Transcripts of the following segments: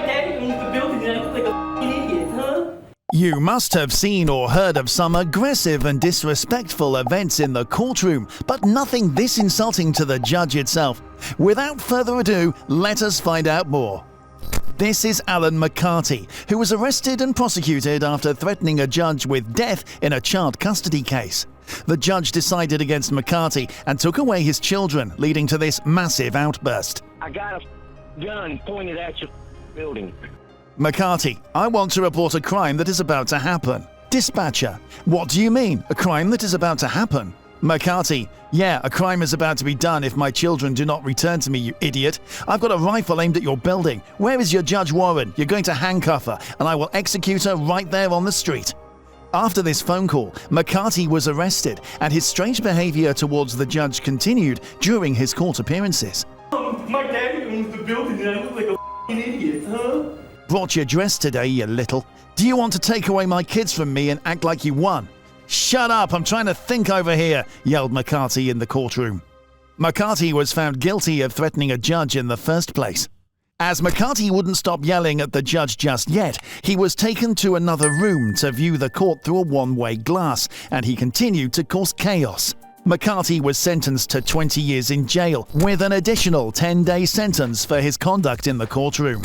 daddy owns the building and I look like a f***ing idiot, huh? You must have seen or heard of some aggressive and disrespectful events in the courtroom, but nothing this insulting to the judge itself. Without further ado, let us find out more. This is Alan McCarty, who was arrested and prosecuted after threatening a judge with death in a child custody case. The judge decided against McCarty and took away his children, leading to this massive outburst. I got a gun pointed at your building. McCarty, I want to report a crime that is about to happen. Dispatcher, what do you mean, a crime that is about to happen? McCarty, yeah, a crime is about to be done if my children do not return to me, you idiot. I've got a rifle aimed at your building. Where is your Judge Warren? You're going to handcuff her, and I will execute her right there on the street. After this phone call, McCarty was arrested, and his strange behavior towards the judge continued during his court appearances. My daddy owns the building and I look like a f***ing idiot, huh? Brought your dress today, you little. Do you want to take away my kids from me and act like you won? Shut up, I'm trying to think over here, yelled McCarty in the courtroom. McCarty was found guilty of threatening a judge in the first place. As McCarty wouldn't stop yelling at the judge just yet, he was taken to another room to view the court through a one-way glass, and he continued to cause chaos. McCarty was sentenced to 20 years in jail, with an additional 10-day sentence for his conduct in the courtroom.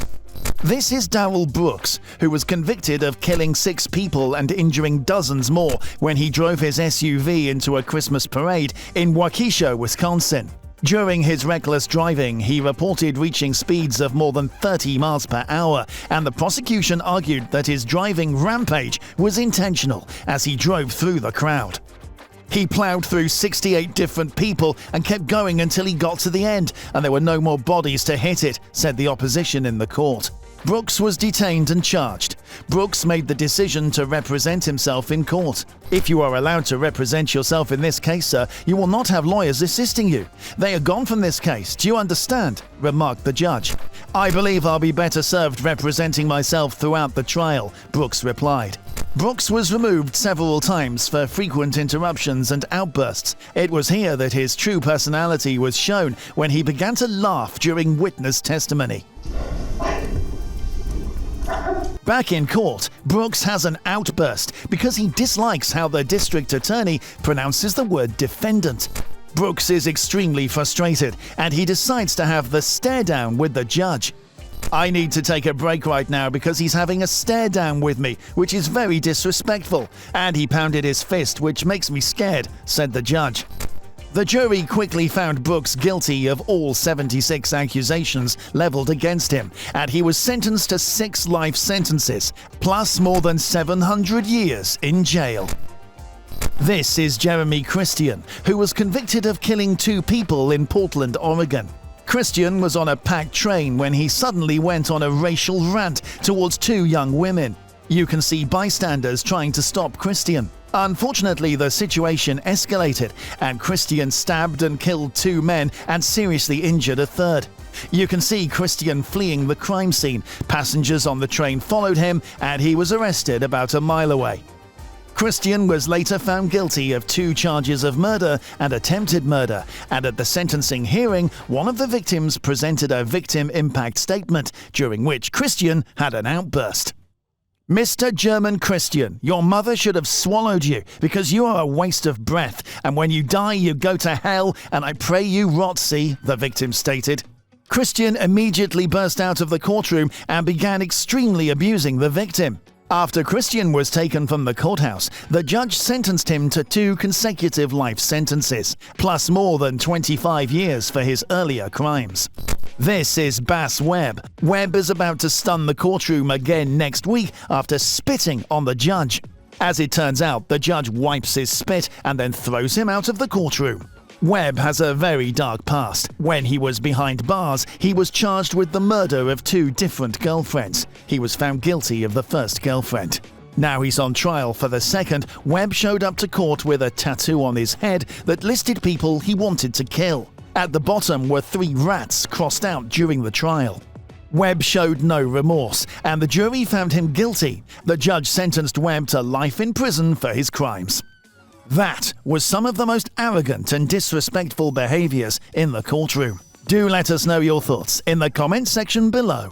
This is Darrell Brooks, who was convicted of killing 6 people and injuring dozens more when he drove his SUV into a Christmas parade in Waukesha, Wisconsin. During his reckless driving, he reported reaching speeds of more than 30 miles per hour, and the prosecution argued that his driving rampage was intentional as he drove through the crowd. He plowed through 68 different people and kept going until he got to the end, and there were no more bodies to hit it, said the opposition in the court. Brooks was detained and charged. Brooks made the decision to represent himself in court. If you are allowed to represent yourself in this case, sir, you will not have lawyers assisting you. They are gone from this case, do you understand? Remarked the judge. I believe I'll be better served representing myself throughout the trial, Brooks replied. Brooks was removed several times for frequent interruptions and outbursts. It was here that his true personality was shown when he began to laugh during witness testimony. Back in court, Brooks has an outburst because he dislikes how the district attorney pronounces the word defendant. Brooks is extremely frustrated, and he decides to have the stare down with the judge. I need to take a break right now because he's having a stare down with me, which is very disrespectful, and he pounded his fist, which makes me scared, said the judge. The jury quickly found Brooks guilty of all 76 accusations leveled against him, and he was sentenced to 6 life sentences, plus more than 700 years in jail. This is Jeremy Christian, who was convicted of killing 2 people in Portland, Oregon. Christian was on a packed train when he suddenly went on a racial rant towards 2 young women. You can see bystanders trying to stop Christian. Unfortunately, the situation escalated, and Christian stabbed and killed 2 men and seriously injured a third. You can see Christian fleeing the crime scene. Passengers on the train followed him, and he was arrested about a mile away. Christian was later found guilty of 2 charges of murder and attempted murder, and at the sentencing hearing, one of the victims presented a victim impact statement, during which Christian had an outburst. Mr. German Christian, your mother should have swallowed you because you are a waste of breath, and when you die you go to hell, and I pray you rot, see, the victim stated. Christian immediately burst out of the courtroom and began extremely abusing the victim. After Christian was taken from the courthouse, the judge sentenced him to 2 consecutive life sentences, plus more than 25 years for his earlier crimes. This is Bass Webb. Webb is about to stun the courtroom again next week after spitting on the judge. As it turns out, the judge wipes his spit and then throws him out of the courtroom. Webb has a very dark past. When he was behind bars, he was charged with the murder of 2 different girlfriends. He was found guilty of the first girlfriend. Now he's on trial for the second. Webb showed up to court with a tattoo on his head that listed people he wanted to kill. At the bottom were 3 rats crossed out during the trial. Webb showed no remorse, and the jury found him guilty. The judge sentenced Webb to life in prison for his crimes. That was some of the most arrogant and disrespectful behaviors in the courtroom. Do let us know your thoughts in the comments section below.